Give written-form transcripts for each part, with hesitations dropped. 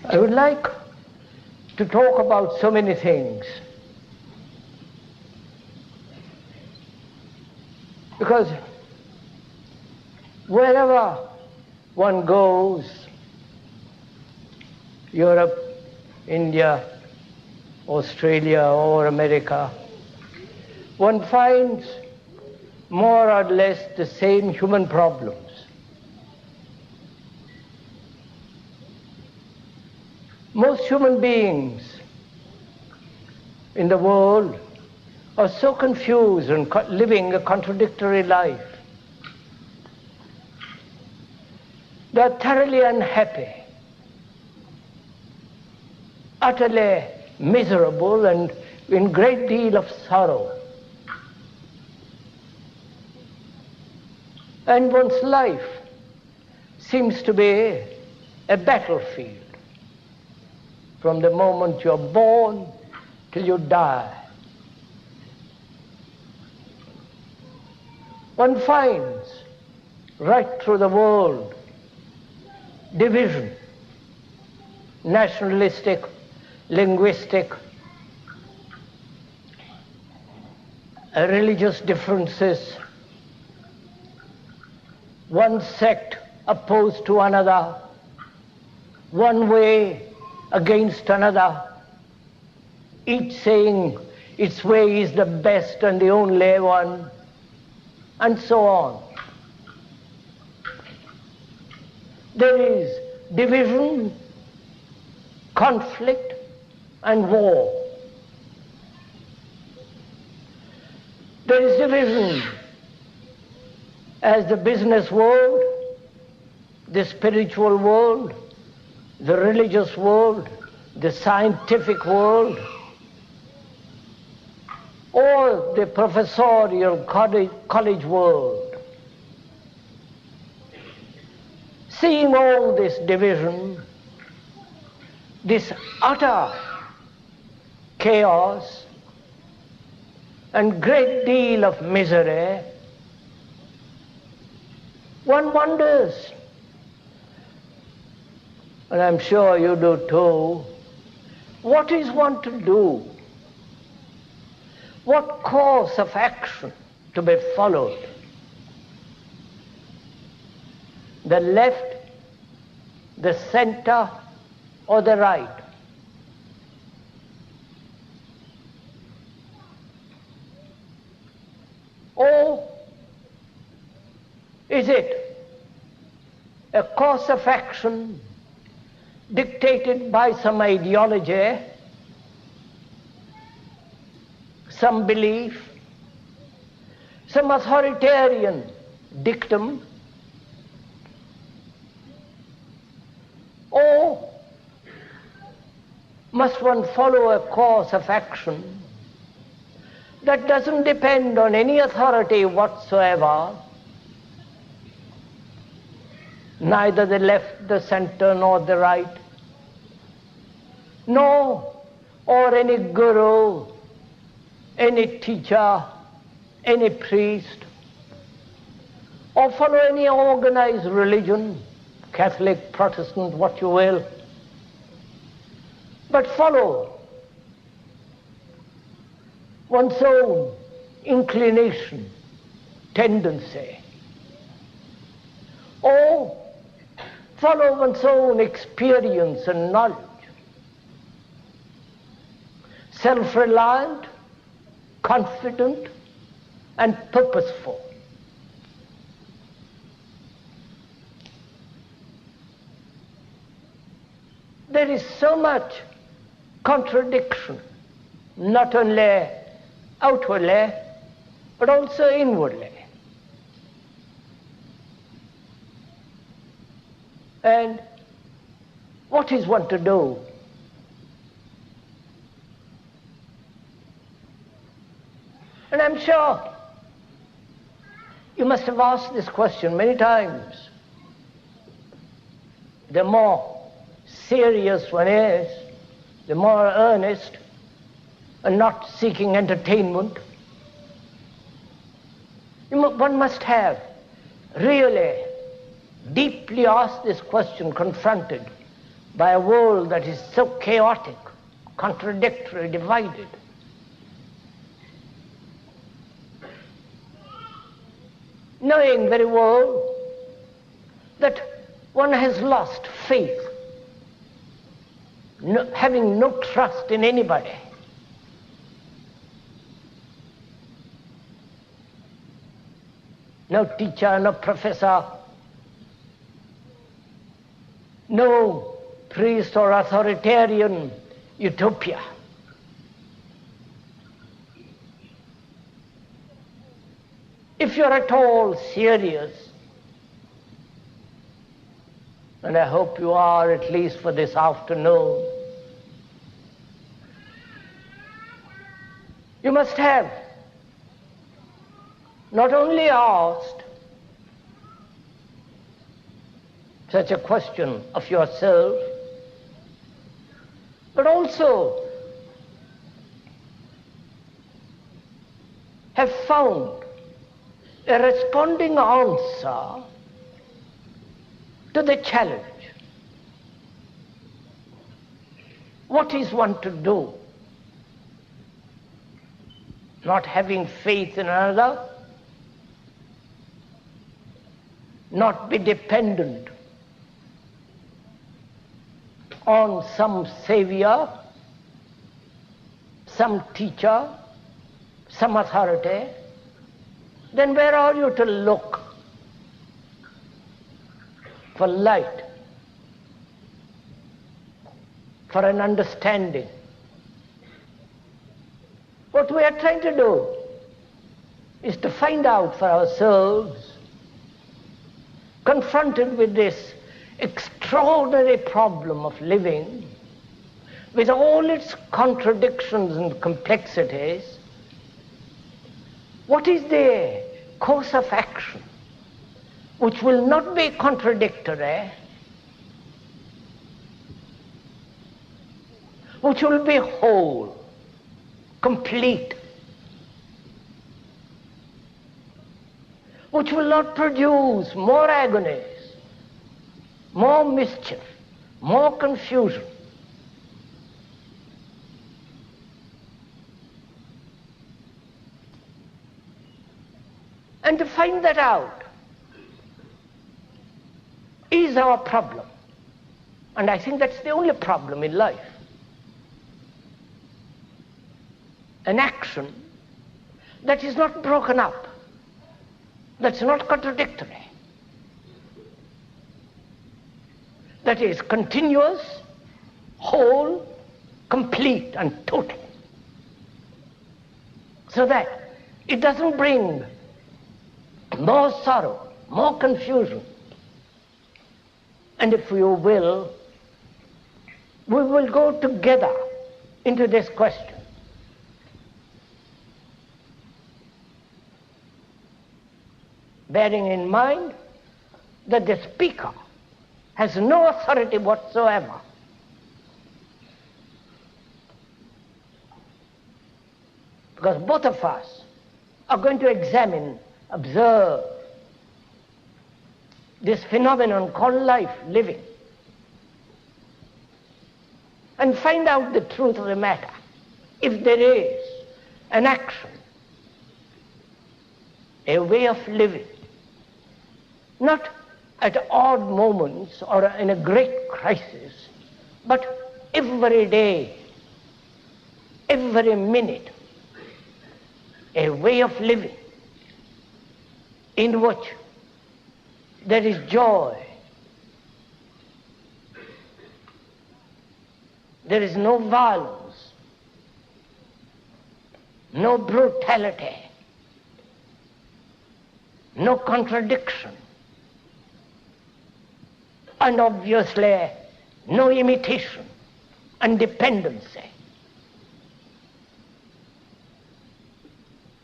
I would like to talk about so many things, because wherever one goes, Europe, India, Australia or America, one finds more or less the same human problems. Most human beings in the world are so confused and living a contradictory life. They are thoroughly unhappy, utterly miserable, and in great deal of sorrow. And one's life seems to be a battlefield from the moment you're born till you die. One finds right through the world division, nationalistic, linguistic, religious differences, one sect opposed to another, one way against another, each saying its way is the best and the only one, and so on. There is division, conflict, and war. There is division as the business world, the spiritual world, the religious world, the scientific world, or the professorial college world. Seeing all this division, this utter chaos and great deal of misery, one wonders, and I'm sure you do too, what is one to do? What course of action to be followed? The left, the center, or the right? Or is it a course of action dictated by some ideology, some belief, some authoritarian dictum, or must one follow a course of action that doesn't depend on any authority whatsoever, neither the left, the center, nor the right, or any guru, any teacher, any priest, or follow any organized religion, Catholic, Protestant, what you will, but follow one's own inclination, tendency, or follow one's own experience and knowledge, self-reliant, confident, and purposeful. There is so much contradiction, not only outwardly, but also inwardly. And what is one to do? And I'm sure you must have asked this question many times. The more serious one is, the more earnest, and not seeking entertainment, one must have really deeply asked this question, confronted, by a world that is so chaotic, contradictory, divided. Knowing very well that one has lost faith, having no trust in anybody. No teacher, no professor, no priest or authoritarian utopia. If you're at all serious, and I hope you are at least for this afternoon, you must have not only asked such a question of yourself, but also have found a responding answer to the challenge. What is one to do? Not having faith in another, not be dependent on some savior, some teacher, some authority, then where are you to look for light, for an understanding? What we are trying to do is to find out for ourselves, confronted with this extraordinary problem of living, with all its contradictions and complexities, what is the course of action which will not be contradictory, which will be whole, complete, which will not produce more agonies, more mischief, more confusion. And to find that out is our problem. And I think that's the only problem in life. An action that is not broken up, that's not contradictory, that is continuous, whole, complete and total, so that it doesn't bring more sorrow, more confusion. And if you will, we will go together into this question. Bearing in mind that the speaker has no authority whatsoever. Because both of us are going to examine, observe this phenomenon called life, living, and find out the truth of the matter. If there is an action, a way of living, not at odd moments or in a great crisis, but every day, every minute, a way of living in which there is joy, there is no violence, no brutality, no contradiction, and obviously no imitation and dependency.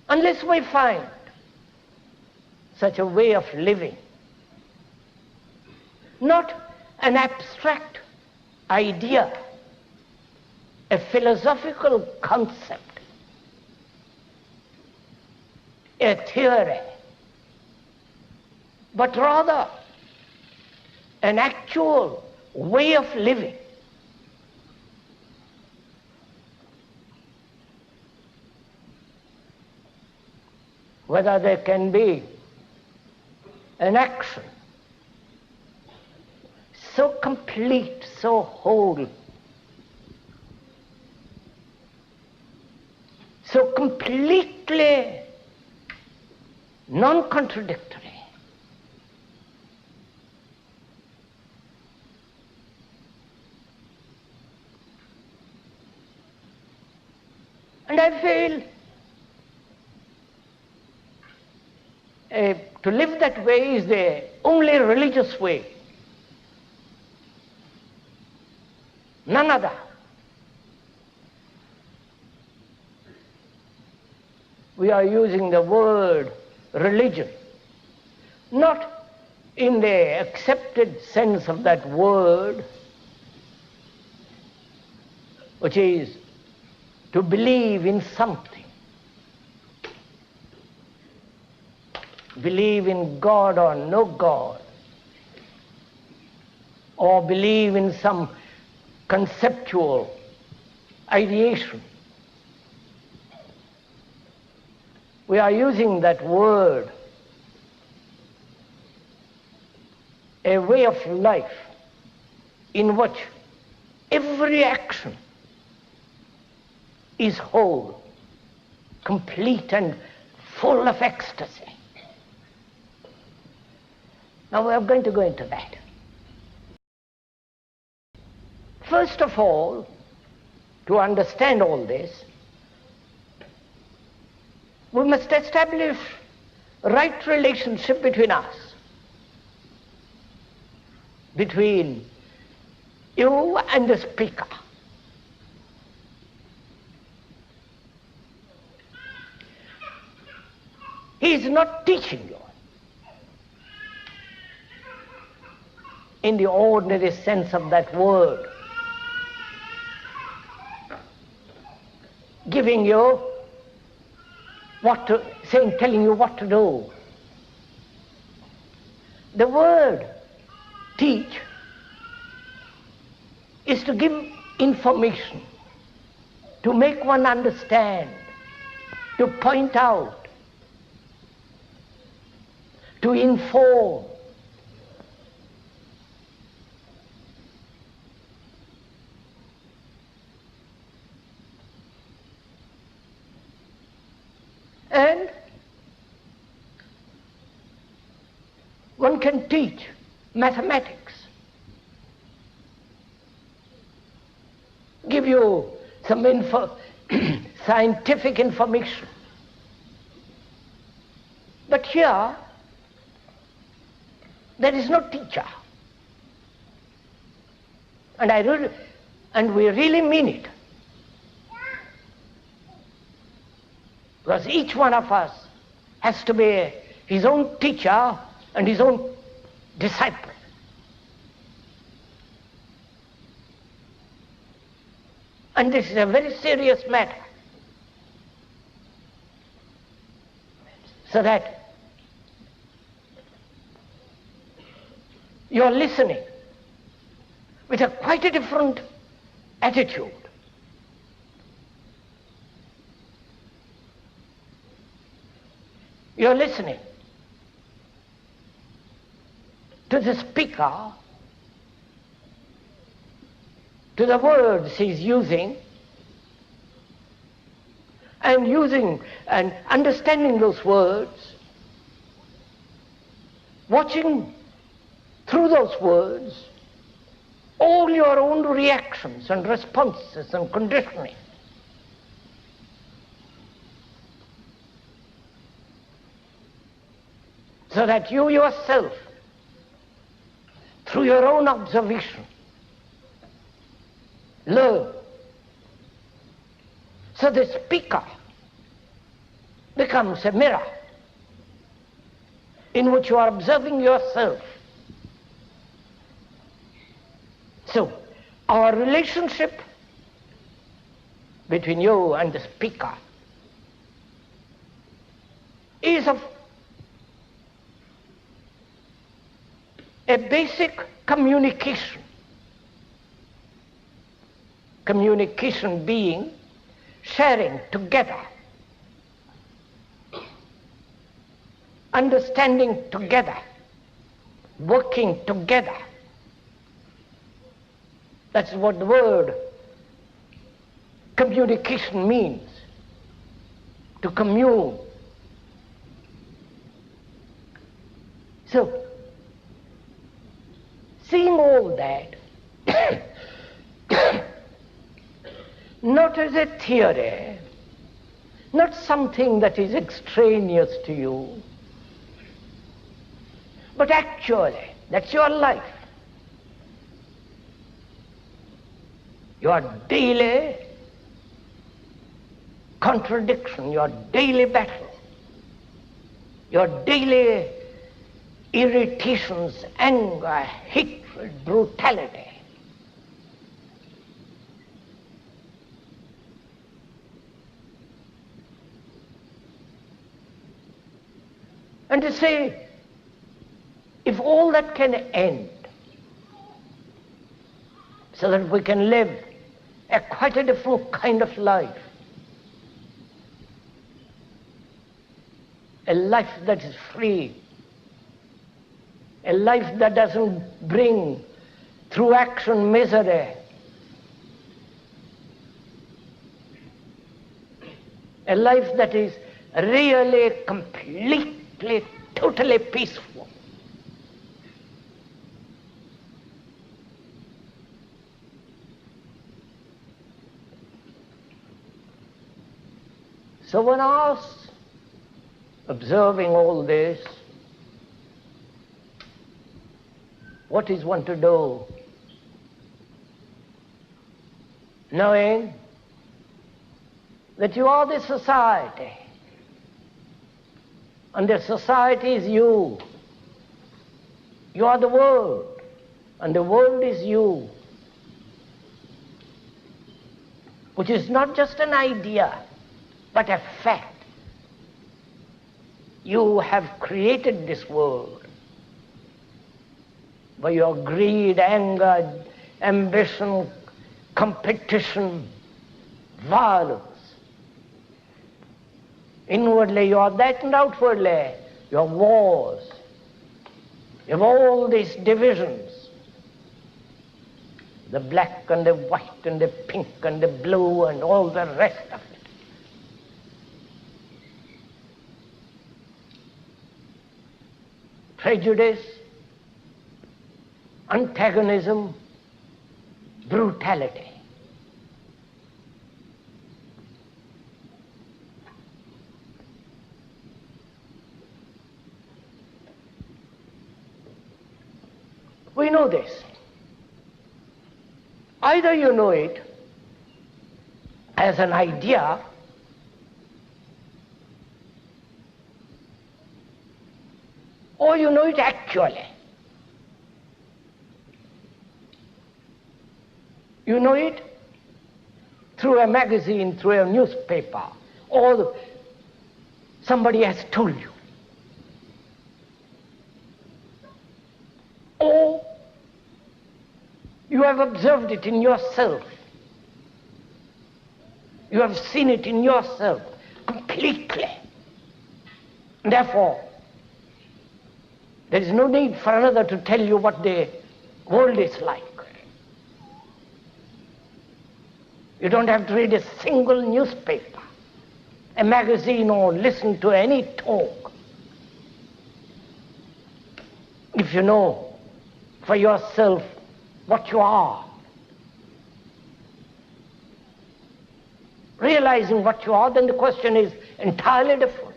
Unless we find such a way of living, not an abstract idea, a philosophical concept, a theory, but rather an actual way of living. Whether there can be an action so complete, so whole, so completely non-contradictory, and I feel to live that way is the only religious way. None other. We are using the word religion, not in the accepted sense of that word, which is to believe in something. Believe in God or no God, or believe in some conceptual ideation. We are using that word, a way of life in which every action is whole, complete and full of ecstasy. Now we are going to go into that. First of all, to understand all this, we must establish a right relationship between us, between you and the speaker. He is not teaching you in the ordinary sense of that word, giving you what to, telling you what to do. The word teach is to give information, to make one understand, to point out, to inform. And one can teach mathematics, give you some scientific information. But here, there is no teacher. And we really mean it. Because each one of us has to be his own teacher and his own disciple. And this is a very serious matter. So that you are listening with quite a different attitude. You are listening to the speaker, to the words he's using, and understanding those words, watching through those words all your own reactions and responses and conditioning. So that you yourself, through your own observation, learn. So the speaker becomes a mirror in which you are observing yourself. So our relationship between you and the speaker is of a basic communication communication being, sharing together, understanding together, working together. That's what the word communication means, to commune. So, seeing all that, not as a theory, not something that is extraneous to you, but actually, that's your life. Your daily contradiction, your daily battle, your daily irritations, anger, hatred, brutality. And to say, if all that can end, so that we can live quite a different kind of life, a life that is free, a life that doesn't bring through action misery, a life that is really, completely, totally peaceful. So one asks, observing all this, what is one to do? Knowing that you are the society, and the society is you. You are the world, and the world is you, which is not just an idea, but a fact. You have created this world by your greed, anger, ambition, competition, violence. Inwardly you are that, and outwardly you have wars. You have all these divisions, the black and the white and the pink and the blue and all the rest of it. Prejudice, antagonism, brutality. We know this. Either you know it as an idea, or you know it actually. You know it through a magazine, through a newspaper, or somebody has told you. Or you have observed it in yourself. You have seen it in yourself completely. Therefore, there is no need for another to tell you what the world is like. You don't have to read a single newspaper, a magazine, or listen to any talk. If you know for yourself what you are, realizing what you are, then the question is entirely different.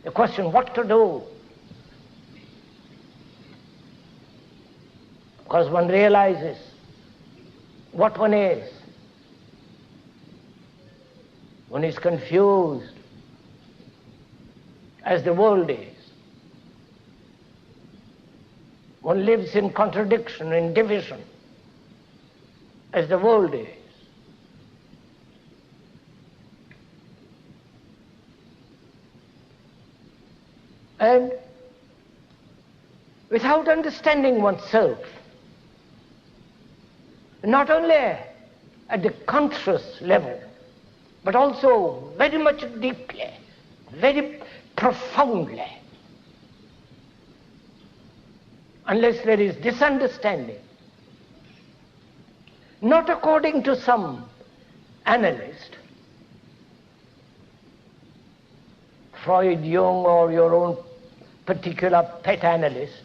The question what to do. Because one realizes what one is. One is confused, as the world is. One lives in contradiction, in division, as the world is. And without understanding oneself, not only at the conscious level, but also very much deeply, very profoundly. Unless there is this understanding, not according to some analyst, Freud, Jung, or your own particular pet analyst,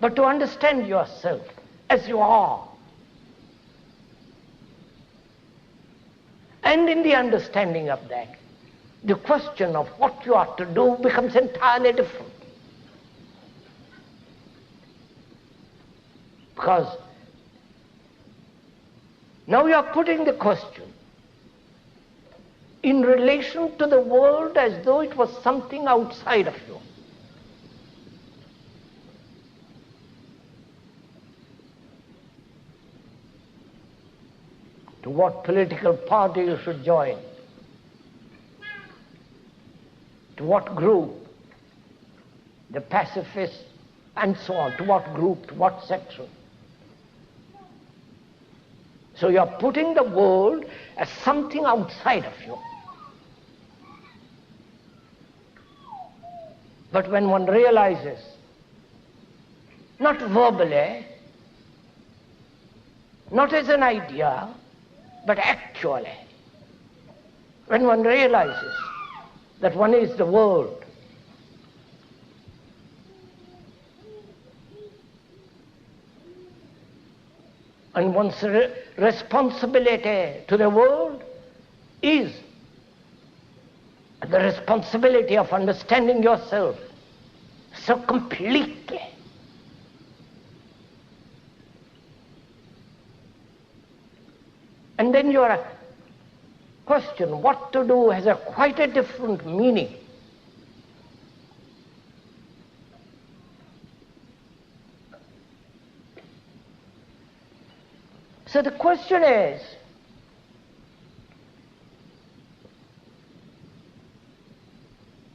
but to understand yourself as you are. And in the understanding of that, the question of what you are to do becomes entirely different. Because now you are putting the question in relation to the world as though it was something outside of you. To what political party you should join, to what group, the pacifists, and so on, to what group, to what section. So you are putting the world as something outside of you. But when one realizes, not verbally, not as an idea, but actually, when one realizes that one is the world, and one's responsibility to the world is the responsibility of understanding yourself so completely. And then your question, what to do, has quite a different meaning. So the question is,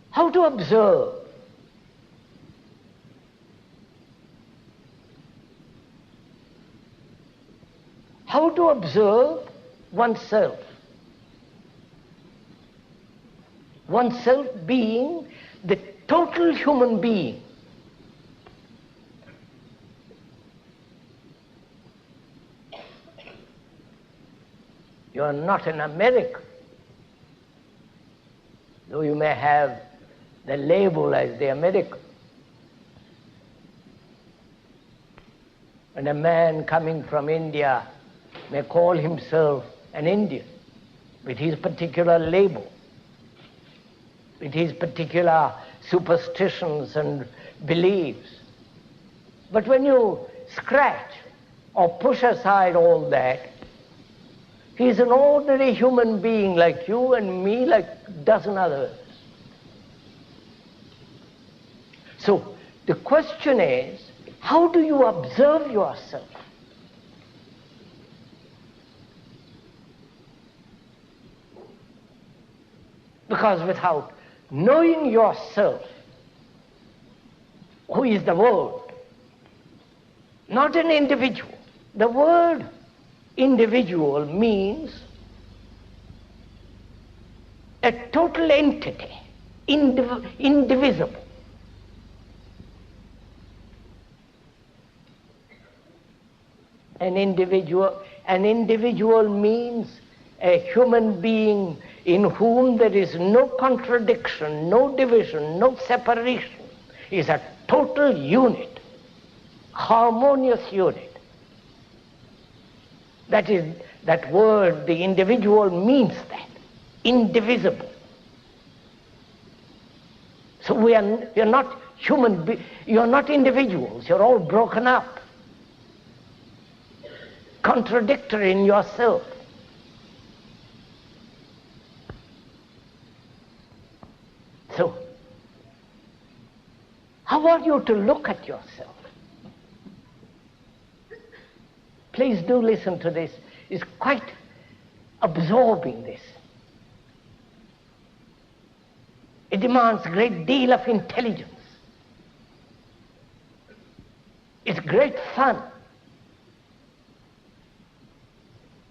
how to observe? How to observe oneself? Oneself being the total human being. You are not an American, though you may have the label as the American. And a man coming from India may call himself an Indian with his particular label, with his particular superstitions and beliefs. But when you scratch or push aside all that, he is an ordinary human being like you and me, like a dozen others. So the question is, how do you observe yourself? Because without knowing yourself, who is the world, not an individual. The word individual means a total entity, indivisible. An individual means a human being in whom there is no contradiction, no division, no separation, is a total unit, harmonious unit. That word, the individual, means that, indivisible. So we are not you are not individuals, you're all broken up, contradictory in yourself. So, how are you to look at yourself? Please do listen to this. It's quite absorbing, this. It demands a great deal of intelligence. It's great fun.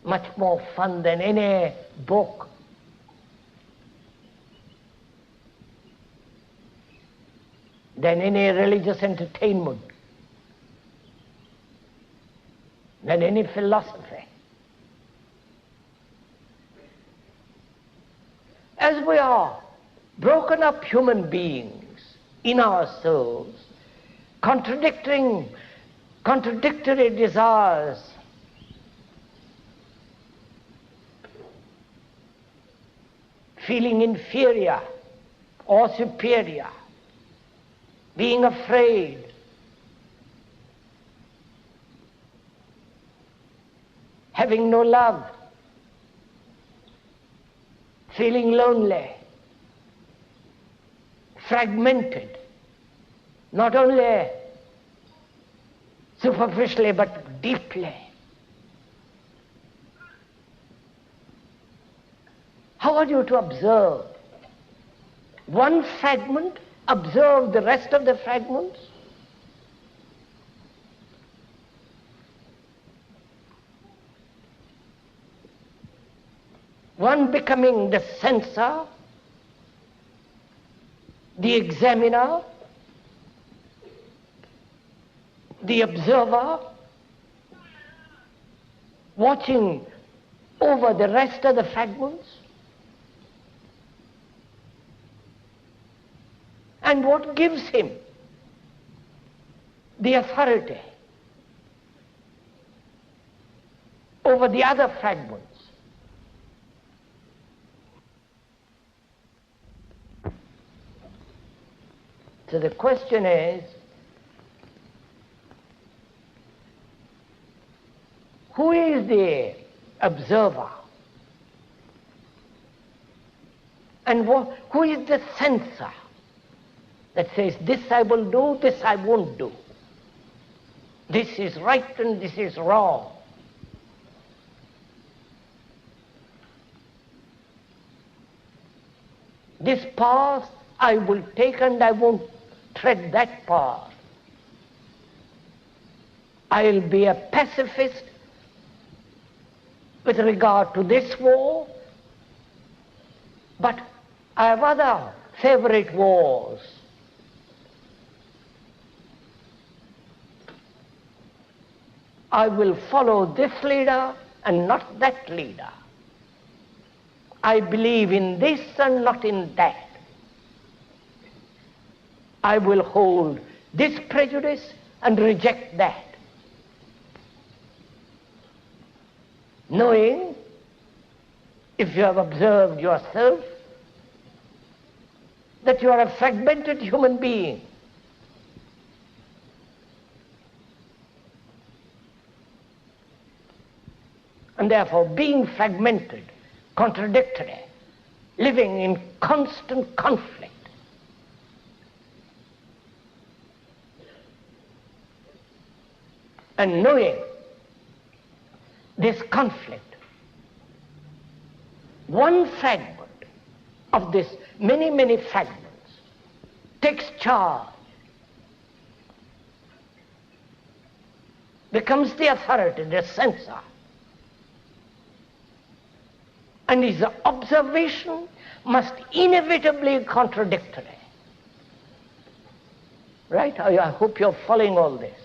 much more fun than any book. Than any religious entertainment, than any philosophy. As we are broken up human beings in our souls, contradictory desires, feeling inferior or superior, being afraid, having no love, feeling lonely, fragmented, not only superficially but deeply. How are you to observe one fragment? Observe the rest of the fragments? One becoming the censor, the examiner, the observer, watching over the rest of the fragments. And what gives him the authority over the other fragments? So the question is, who is the observer? And who is the censor that says, this I will do, this I won't do. This is right and this is wrong. This path I will take and I won't tread that path. I'll be a pacifist with regard to this war, but I have other favorite wars. I will follow this leader and not that leader. I believe in this and not in that. I will hold this prejudice and reject that. Knowing, if you have observed yourself, that you are a fragmented human being. And therefore, being fragmented, contradictory, living in constant conflict, and knowing this conflict, one fragment of this many, many fragments takes charge, becomes the authority, the censor, and his observation must inevitably be contradictory. Right? I hope you're following all this.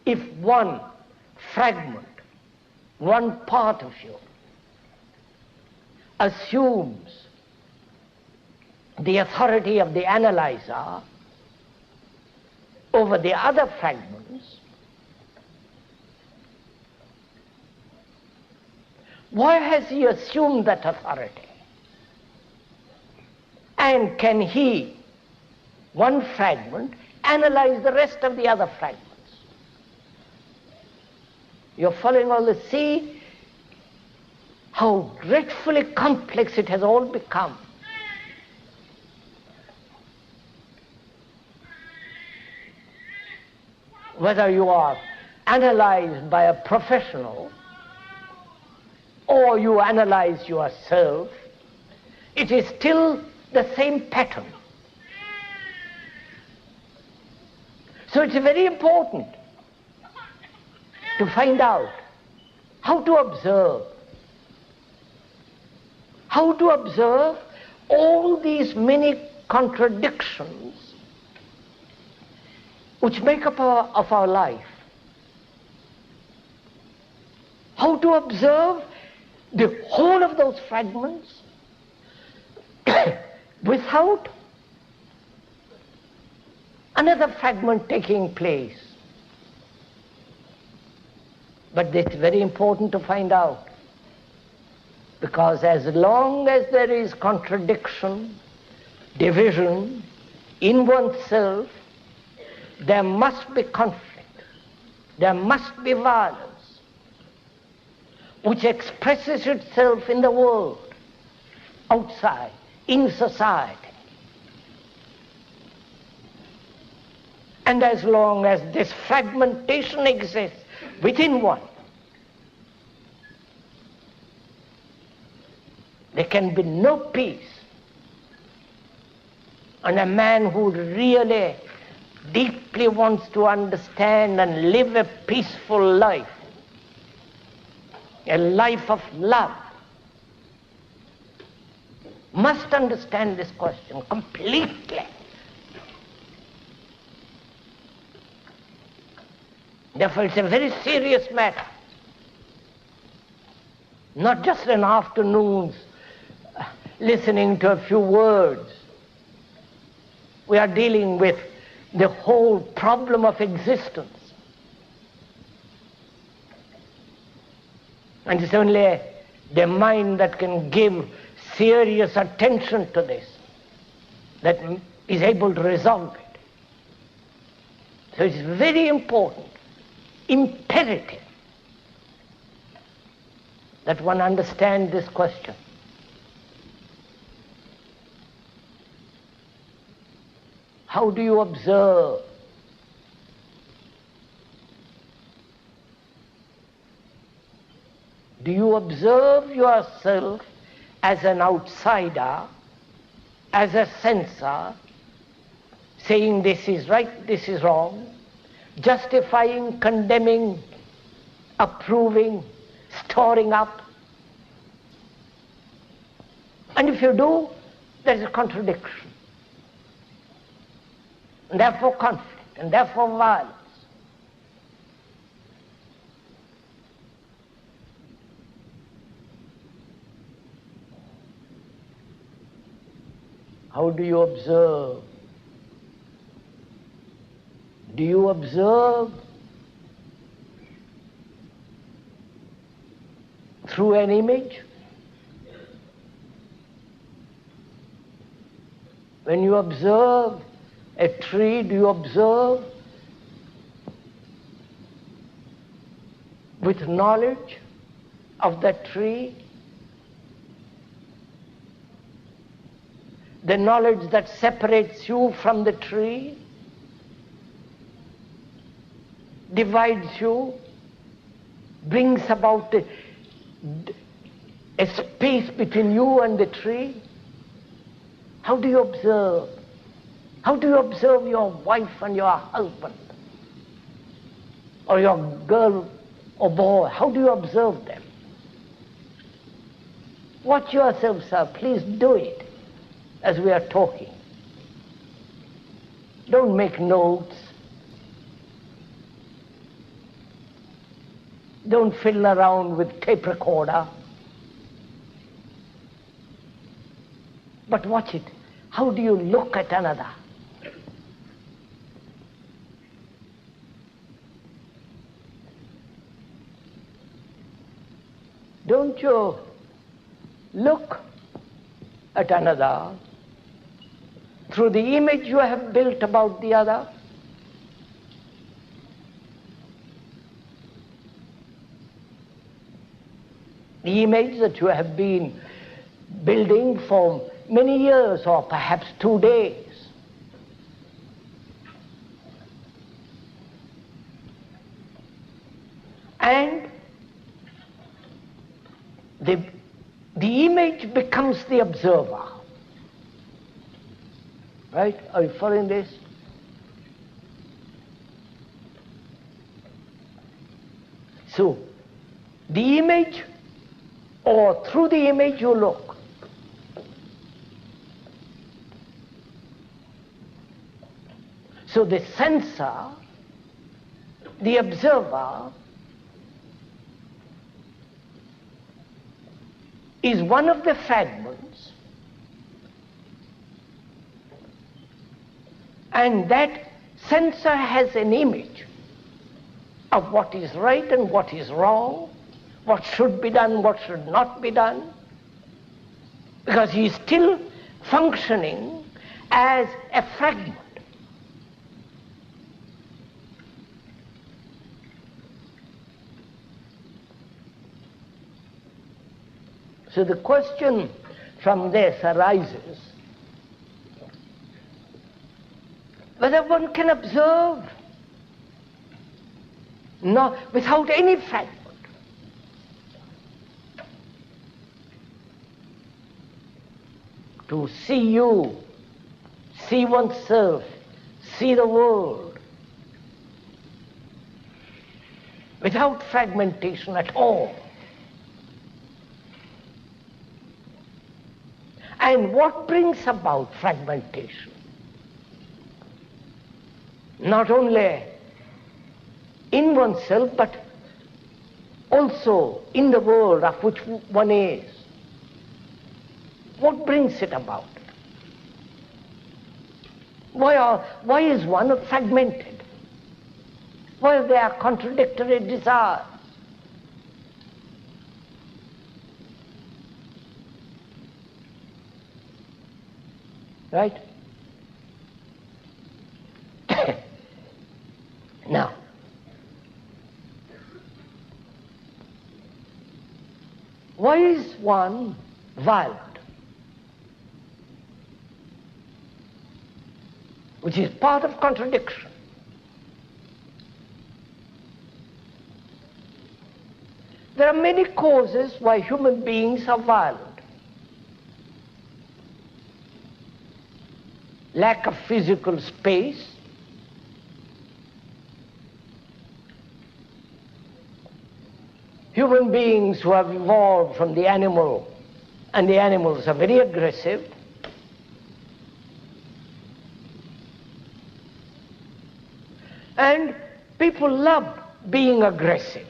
If one fragment, one part of you assumes the authority of the analyzer over the other fragments, why has he assumed that authority? And can he, one fragment, analyze the rest of the other fragments? You're following all this? See how dreadfully complex it has all become. Whether you are analyzed by a professional or you analyze yourself, it is still the same pattern. So it's very important to find out how to observe. How to observe all these many contradictions which make up our life. How to observe the whole of those fragments without another fragment taking place. But it's very important to find out, because as long as there is contradiction, division in oneself, there must be conflict, there must be violence, which expresses itself in the world, outside, in society. And as long as this fragmentation exists within one, there can be no peace. And a man who really deeply wants to understand and live a peaceful life, a life of love, must understand this question completely. Therefore, it's a very serious matter. Not just an afternoon's listening to a few words. We are dealing with the whole problem of existence. And it's only the mind that can give serious attention to this that is able to resolve it. So it's very important, imperative, that one understand this question. How do you observe? Do you observe yourself as an outsider, as a censor, saying this is right, this is wrong, justifying, condemning, approving, storing up? And if you do, there is a contradiction, and therefore conflict, and therefore violence. How do you observe? Do you observe through an image? When you observe a tree, do you observe with knowledge of that tree? The knowledge that separates you from the tree, divides you, brings about a space between you and the tree. How do you observe? How do you observe your wife and your husband? Or your girl or boy? How do you observe them? Watch yourself, sir. Please do it as we are talking. Don't make notes. Don't fiddle around with tape recorder. But watch it. How do you look at another? Don't you look at another through the image you have built about the other? The image that you have been building for many years, or perhaps 2 days. And the image becomes the observer. Right? Are you following this? So, the image, or through the image you look. So the sensor, the observer, is one of the fragments, and that sensor has an image of what is right and what is wrong, what should be done, what should not be done, because he is still functioning as a fragment. So the question from this arises whether one can observe without any fragment. To see you, see oneself, see the world, without fragmentation at all. And what brings about fragmentation? Not only in oneself, but also in the world of which one is. What brings it about? Why is one fragmented? Why there are contradictory desires? Right? Now, why is one violent? Which is part of contradiction. There are many causes why human beings are violent. Lack of physical space, human beings who have evolved from the animal, and the animals are very aggressive, and people love being aggressive.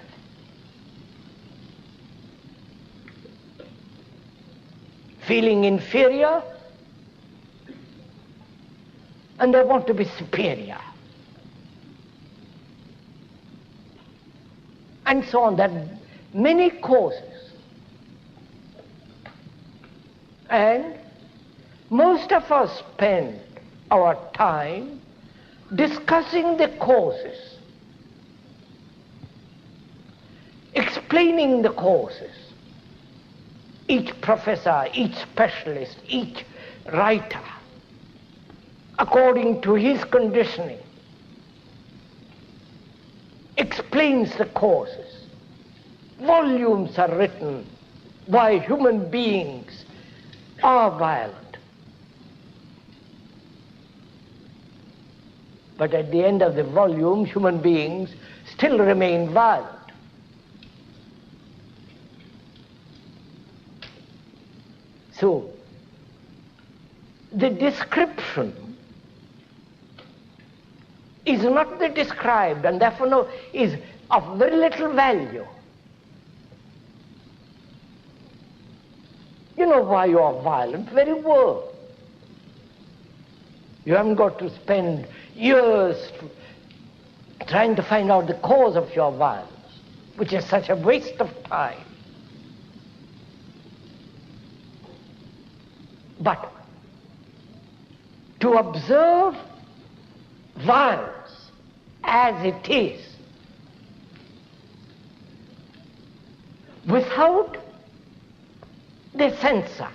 Feeling inferior, and they want to be superior. And so on. There are many causes. And most of us spend our time discussing the causes, explaining the causes. Each professor, each specialist, each writer, according to his conditioning, explains the causes. Volumes are written why human beings are violent. But at the end of the volume, human beings still remain violent. So, the description is not the described, and therefore is of very little value. You know why you are violent very well. You haven't got to spend years trying to find out the cause of your violence, which is such a waste of time. But to observe violence as it is, without the censor,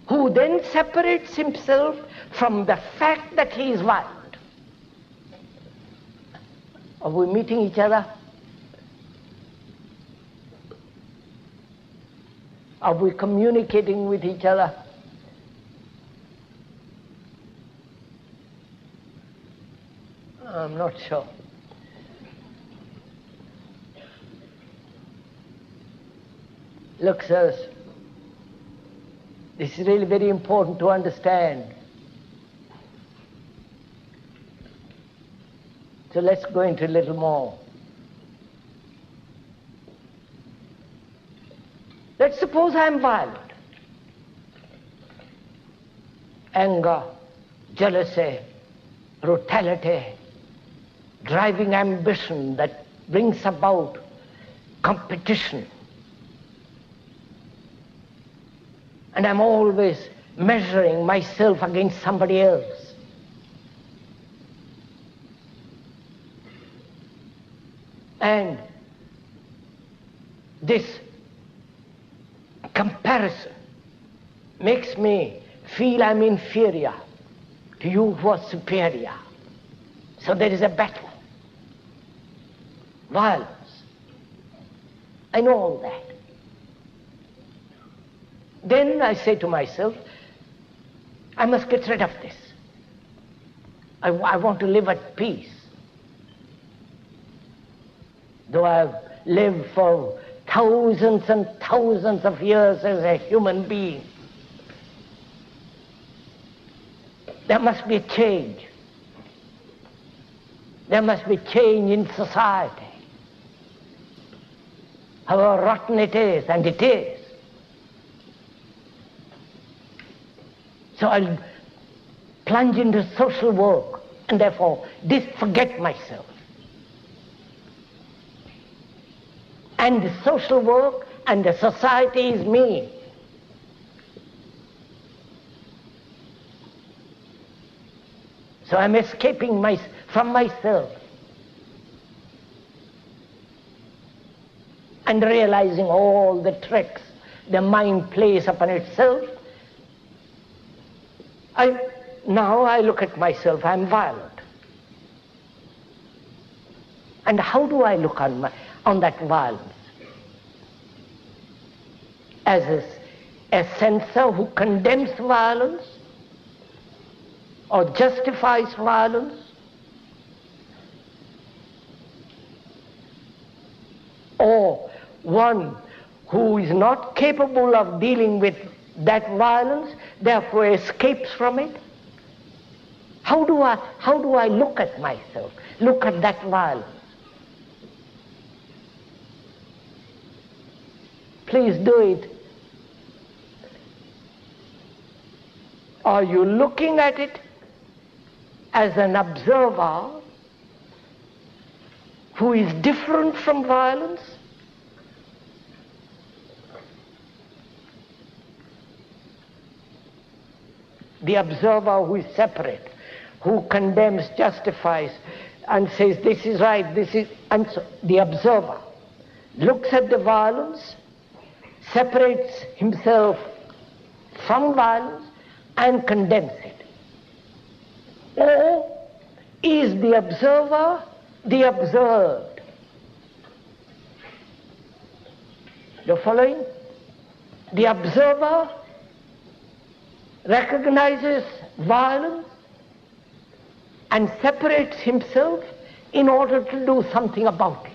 who then separates himself from the fact that he is violent. Are we meeting each other? Are we communicating with each other? I'm not sure. Look, sirs, this is really very important to understand. So let's go into a little more. Let's suppose I am violent. Anger, jealousy, brutality, driving ambition that brings about competition. And I'm always measuring myself against somebody else. And this comparison makes me feel I'm inferior to you who are superior. So there is a battle, violence. I know all that. Then I say to myself, I must get rid of this. I want to live at peace. Though I've lived for thousands and thousands of years as a human being, there must be a change. There must be change in society. However rotten it is, and it is. So I'll plunge into social work and therefore forget myself. And the social work and the society is me. So I'm escaping from myself and realizing all the tricks the mind plays upon itself. Now I look at myself, I'm violent. And how do I look on that violence? As a censor who condemns violence or justifies violence? Or one who is not capable of dealing with that violence, therefore escapes from it? How do I look at myself, look at that violence? Please do it. Are you looking at it as an observer who is different from violence? The observer who is separate, who condemns, justifies, and says this is right, this is, and so the observer looks at the violence, separates himself from violence and condemns it. Or is the observer the observed? You're following? The observer recognizes violence and separates himself in order to do something about it.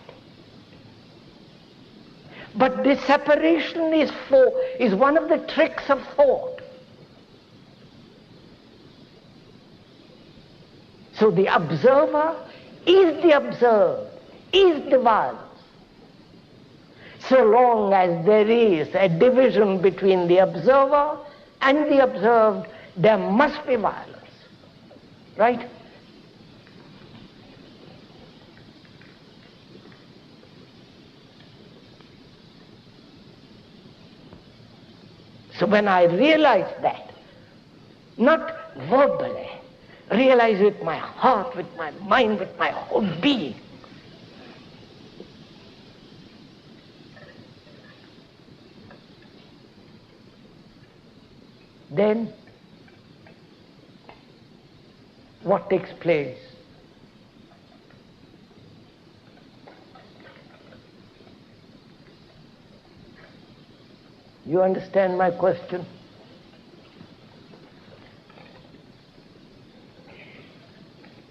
But this separation is one of the tricks of thought. So the observer is the observed, is the violence. So long as there is a division between the observer and the observed, there must be violence. Right? So when I realize that, not verbally, realize with my heart, with my mind, with my whole being, then what takes place? You understand my question?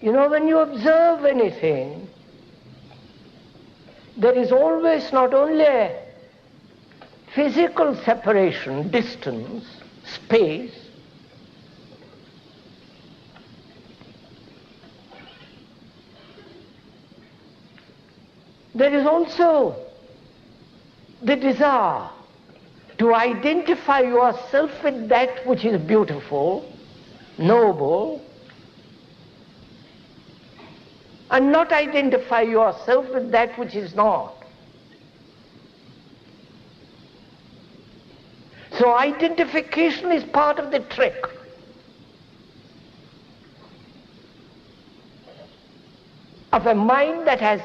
You know, when you observe anything, there is always not only a physical separation, distance, space, there is also the desire to identify yourself with that which is beautiful, noble, and not identify yourself with that which is not. So identification is part of the trick. Of a mind that has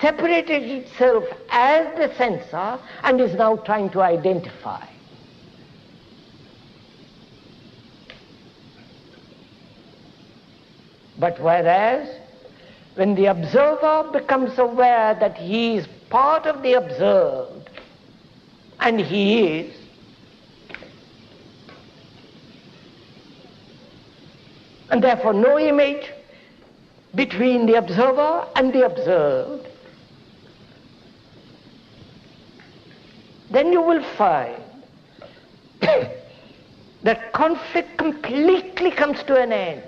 separated itself as the sensor and is now trying to identify. But whereas when the observer becomes aware that he is part of the observed, and he is, and therefore no image between the observer and the observed, then you will find that conflict completely comes to an end.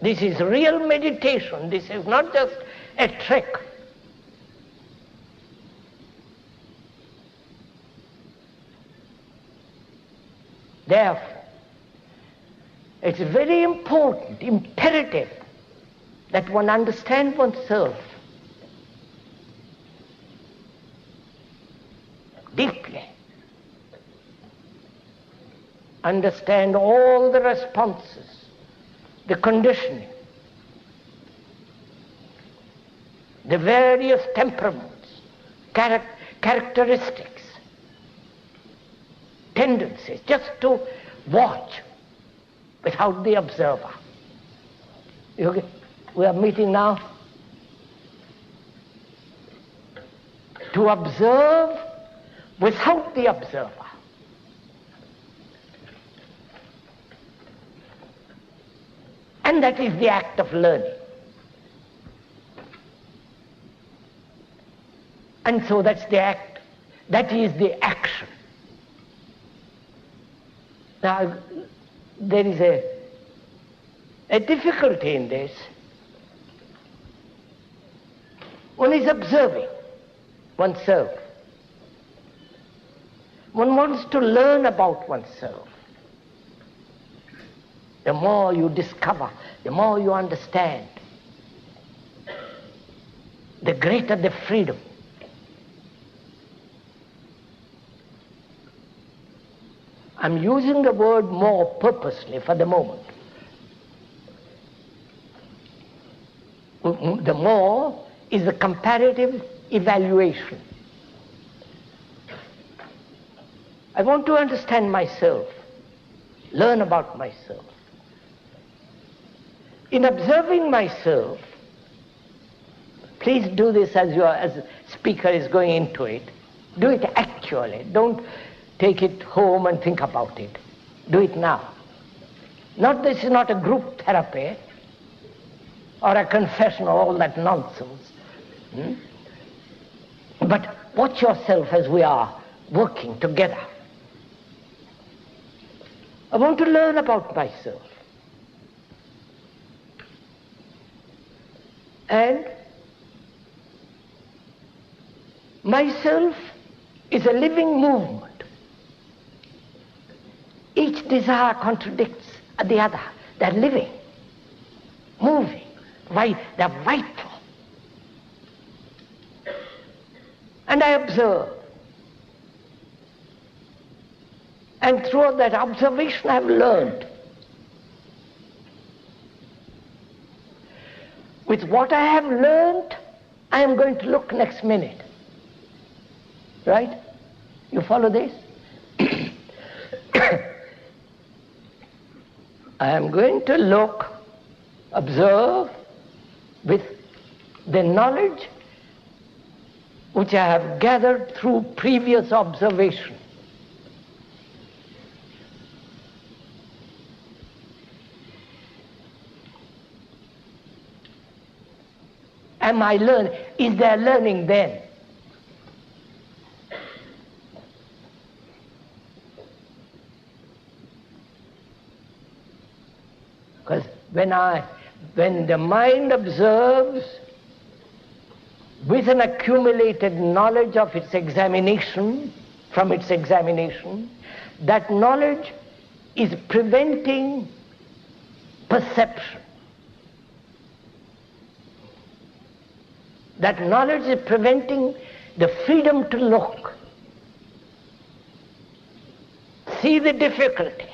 This is real meditation. This is not just a trick. Therefore, it's very important, imperative, that one understand oneself deeply. Understand all the responses, the conditioning, the various temperaments, characteristics, tendencies, just to watch without the observer. We are meeting now to observe without the observer. And that is the act of learning. And so that's the act, that is the action. Now, there is a difficulty in this. One is observing oneself. One wants to learn about oneself. The more you discover, the more you understand, the greater the freedom. I'm using the word more purposely for the moment. The more is the comparative evaluation. I want to understand myself, learn about myself. In observing myself, please do this as the speaker is going into it. Do it actually. Don't take it home and think about it. Do it now. This is not a group therapy or a confession or all that nonsense. But watch yourself as we are working together. I want to learn about myself. And myself is a living movement. Each desire contradicts the other. They're living, moving, they're vital. And I observe. And through that observation I've learned. With what I have learned, I am going to look next minute. Right? You follow this? I am going to look, observe with the knowledge which I have gathered through previous observation. Am I learning? Is there learning then? Because when the mind observes with an accumulated knowledge of its examination, from its examination, that knowledge is preventing perception. That knowledge is preventing the freedom to look, see the difficulty.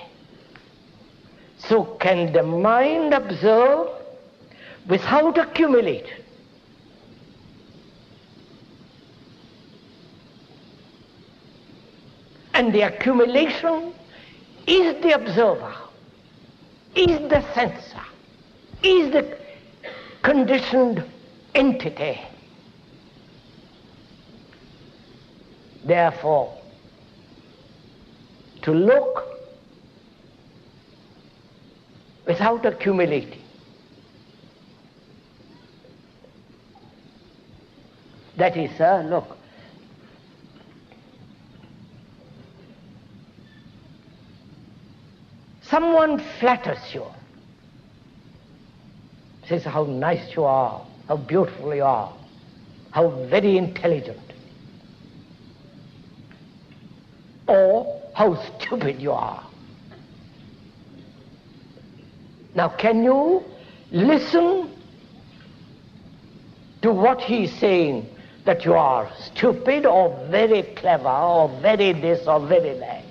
So can the mind observe without accumulation? And the accumulation is the observer, is the sensor, is the conditioned entity. Therefore, to look without accumulating, that is, look, someone flatters you, says how nice you are, how beautiful you are, how very intelligent, or how stupid you are. Now, can you listen to what he is saying, that you are stupid or very clever or very this or very that?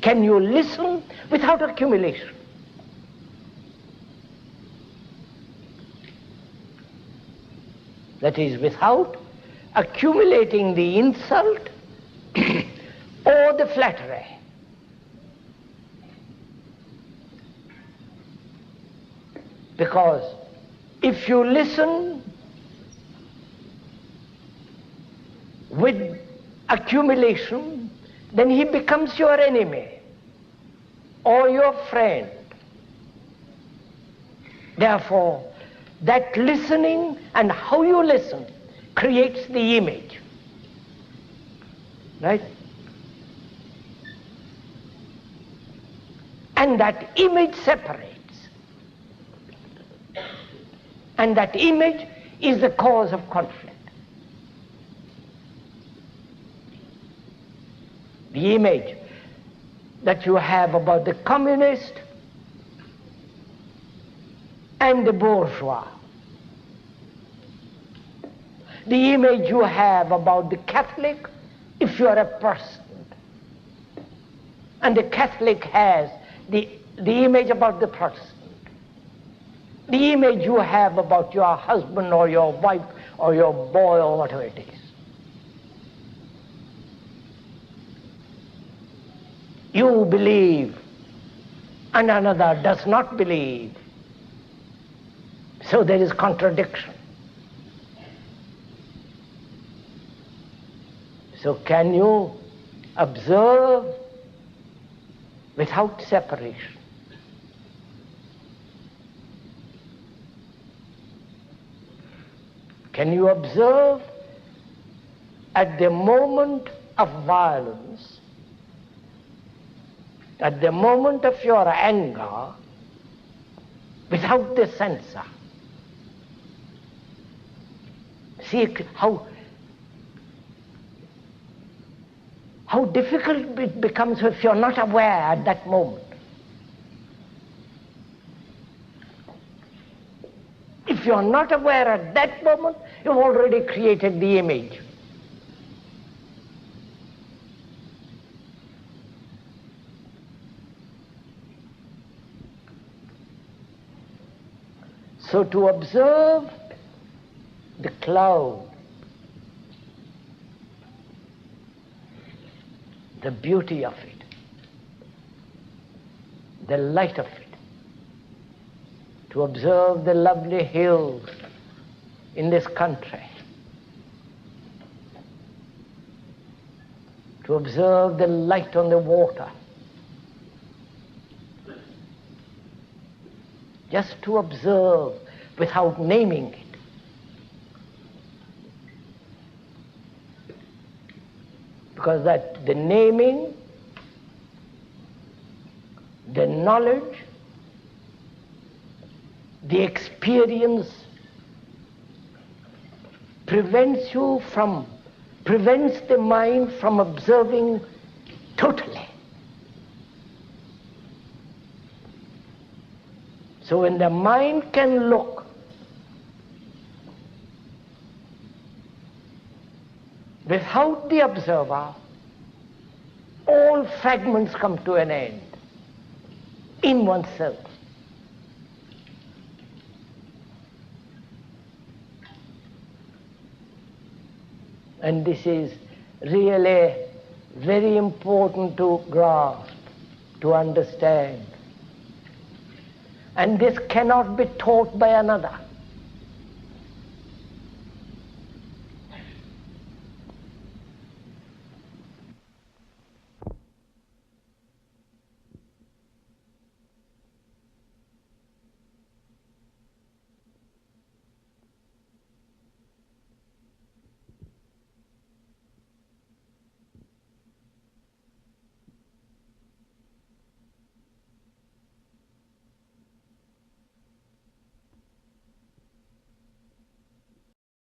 Can you listen without accumulation? That is, without accumulating the insult or the flattery. Because if you listen with accumulation, then he becomes your enemy or your friend. Therefore, that listening and how you listen creates the image. Right? And that image separates. And that image is the cause of conflict. The image that you have about the communist and the bourgeois. The image you have about the Catholic, if you are a Protestant. And the Catholic has the image about the Protestant. The image you have about your husband or your wife or your boy or whatever it is. You believe and another does not believe. So there is contradiction. So can you observe without separation? Can you observe at the moment of violence, at the moment of your anger, without the censor? See how difficult it becomes if you're not aware at that moment. If you're not aware at that moment, you've already created the image. So to observe the cloud, the beauty of it, the light of it, to observe the lovely hills in this country, to observe the light on the water, just to observe without naming it. Because that the naming, the knowledge, the experience prevents the mind from observing totally. So when the mind can look without the observer, all fragments come to an end in oneself. And this is really very important to grasp, to understand. And this cannot be taught by another.